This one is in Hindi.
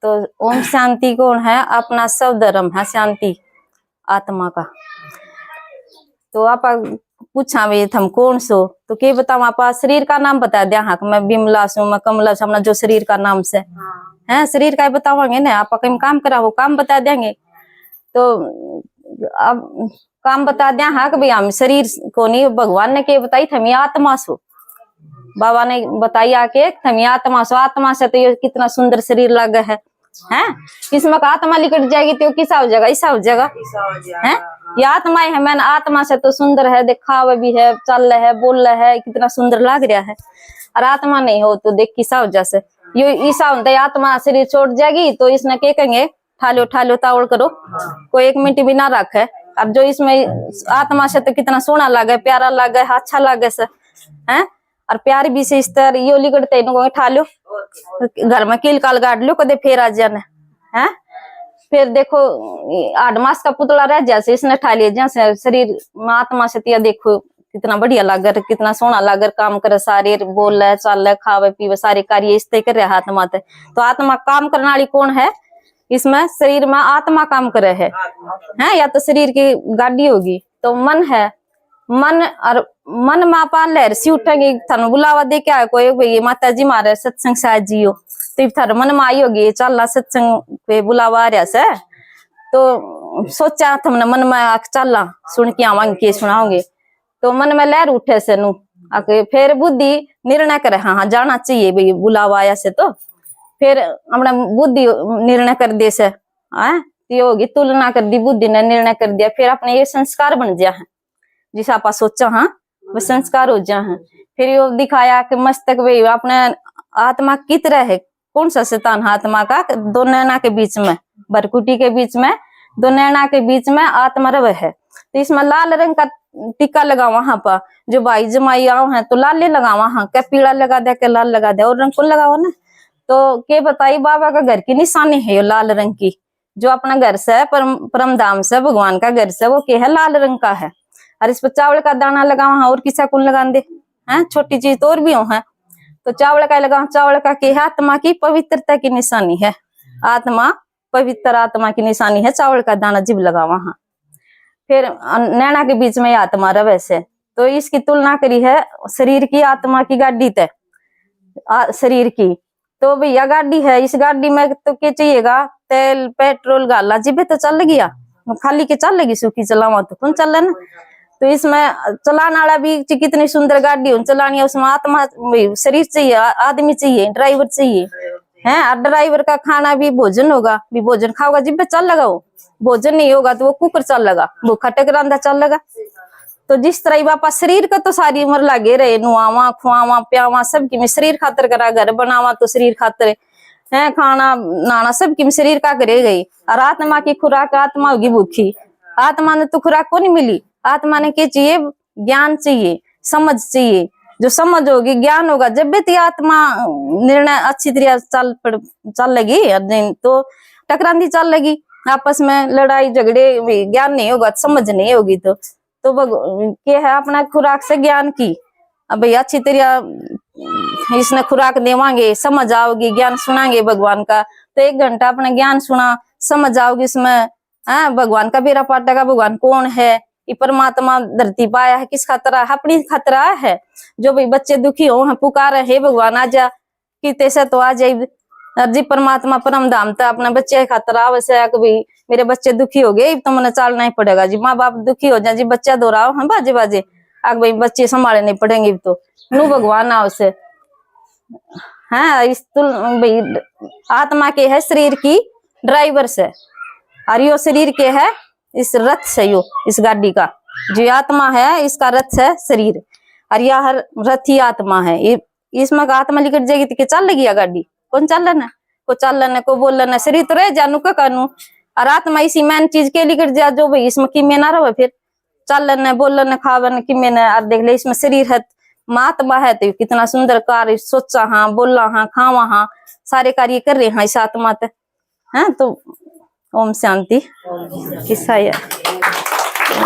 तो ओम शांति कौन है? अपना सब धर्म है शांति आत्मा का। तो आप पूछा भाई थम कौन सो, तो के बताओ आप शरीर का नाम बता दिया। हाँ मैं बिमला सो, मैं कमला सो, अपना जो शरीर का नाम से है शरीर का बताओगे ना। आप कहीं काम करा वो काम बता देंगे। तो अब काम बता दिया हाँ कि भाई हम शरीर को नहीं, भगवान ने के बताई थमी आत्मा सो, बाबा ने बताई आके थमी आत्मा सो। आत्मा से तो ये कितना सुंदर शरीर लगा है इसमें आत्मा लिकट जाएगी तो किसा हो जाएगा, ऐसा हो जाएगा है। ये आत्मा है, मैंने आत्मा से तो सुंदर है, दिखावा भी है, चल रहा है, बोल रहा है, कितना सुंदर लग रहा है। और आत्मा नहीं हो तो देख किसा हो जैसे ये ईसा होता है। आत्मा शरीर छोड़ जाएगी तो इसने क्या कहेंगे, ठा लो तावड़ करो, कोई 1 मिनट भी ना रखे। अब जो इसमें आत्मा से तो कितना सोना लगे, प्यारा लगे, अच्छा लगे से है। और प्यार भी से इस तरह यो लिकड़ते ठा लो, घर में कील काल गाड़ लो, कदे फिर आ जाने है। फिर देखो 8 मास का पुतला रह जैसे इसने ठा लिया, जैसे शरीर में आत्मा से तिया देखो कितना बढ़िया लागर, कितना सोना लागर, काम करे सारे, बोल रहे, चल रहे, खावे पीवे, सारे कार्य इस तरह कर रहे आत्मा ते। तो आत्मा काम करने वाली कौन है इसमें? शरीर में आत्मा काम करे है या तो शरीर की गाड़ी होगी तो मन है। मन और मन में आप लहर सी उठेंगे, थानू बुलावा दे क्या है कोई भाई माता जी मारे सत्संग शायद जियो, तो थारे मन में आई होगी चलना सत्संग पे बुलावा आ रहा से। तो सोचा थमने मन में चलना सुन के आवांगे के सुनाओगे, तो मन में लहर उठे से नू आके फिर बुद्धि निर्णय करे हाँ जाना चाहिए भाई बुलावा आया से। तो फिर अपना बुद्धि निर्णय कर दे से ये होगी, तुलना कर दी बुद्धि ने, निर्णय कर दिया। फिर अपने ये संस्कार बन गया है जिसे आप सोचा वो संस्कार हो जा है। फिर यो दिखाया कि मस्तक भाई अपने आत्मा की तरह है। कौन सा शैतान आत्मा का? 2 नैना के बीच में, बरकुटी के बीच में, 2 नैना के बीच में आत्मा रव है। तो इसमें लाल रंग का टिक्का लगा वहां पर, जो भाई जमाई आओ है तो लाल लगा वहां, क्या पीला लगा दे, क्या लाल लगा दे, और रंग को लगाओ ना। तो के बताई बाबा का घर की निशानी है ये लाल रंग की, जो अपना घर से परम धाम से भगवान का घर से वो के है लाल रंग का है। और इस पर चावल का दाना लगा वहां, और किसा कुल लगा दे हैं, छोटी चीज तो और भी हो है। तो चावल का लगा, चावल का के आत्मा की पवित्रता की निशानी है, आत्मा पवित्र आत्मा की निशानी है चावल का दाना जिब लगा वहां। फिर नैना के बीच में आत्मा रवे से। तो इसकी तुलना करी है शरीर की आत्मा की गाड़ी ते शरीर की। तो भैया गाड़ी है, इस गाड़ी में तो क्या चाहिएगा, तेल पेट्रोल गाला जिबे तो चल गया, खाली के चल लगी सूखी चलावा तो कौन चल ना। तो इसमें चलाने वाला भी कितनी सुंदर गाड़ी हो चलानी है, उसमें आत्मा शरीर चाहिए, आदमी चाहिए, ड्राइवर चाहिए है। और ड्राइवर का खाना भी भोजन होगा, भी भोजन खाओगा जिब चल लगा, वो भोजन नहीं होगा तो वो कुकर चल लगा, भूखा टकरांदा चल लगा। तो जिस तरह बापा शरीर का तो सारी उम्र लगे रहे, नुआवा खुआवा प्यावा सब की में शरीर खातर करा, घर बनावा तो शरीर खातर है, खाना नाना सब की में शरीर का करे गई। और आत्मा की खुराक आत्मा होगी भूखी, आत्मा ने तो खुराक को नहीं मिली। आत्मा ने क्या चाहिए? ज्ञान चाहिए, समझ चाहिए। जो समझ होगी ज्ञान होगा जब भी आत्मा निर्णय अच्छी तरह चल लगी, तो टकरांदी चल लगी आपस में, लड़ाई झगड़े, ज्ञान नहीं होगा, समझ नहीं होगी तो क्या है अपना खुराक से ज्ञान की। अब भाई अच्छी तरह इसने खुराक देवांगे, समझ आओगी, ज्ञान सुनाएंगे भगवान का, तो 1 घंटा अपना ज्ञान सुना, समझ आओगी इसमें भगवान का बेरा पाटेगा, भगवान कौन है, ये परमात्मा धरती पाया है किस खतरा है, अपनी खतरा है। जो भाई बच्चे दुखी हो पुकारे हे भगवान आजा, कि तैसे तो आ जाए जी परमात्मा परम धाम था अपना बच्चे खतरा वैसे भाई मेरे बच्चे दुखी हो गए तो मैंने चलना ही पड़ेगा जी। माँ बाप दुखी हो जाए जी, बच्चा दोहराओ हम बाजे बाजे आग भाई बच्चे संभाले नहीं पड़ेंगे तो नू भगवान आओ से है। इस भाई आत्मा के है शरीर की ड्राइवर से, और यो शरीर के है इस रथ से, यो इस गाड़ी का जो आत्मा है इसका रथ है शरीर, और यह रथ ही आत्मा है। इसमें आत्मा लिकट जाएगी तो चल लगी गाड़ी, कौन चल लेना, को चल लेना, को बोल लेना, शरीर तो रह जानू का कानू, और आत्मा इसी मैन चीज के लिकट जा जो भाई इसमें किमे ना रहे, फिर चल लेना बोल लेना खावे किमे ना। और देख ले इसमें शरीर है महात्मा है तो कितना सुंदर कार्य सोचा हाँ, बोला हाँ, खावा हाँ, सारे कार्य कर रहे हैं इस आत्मा ते। हाँ तो ओम शांति किस्सा है।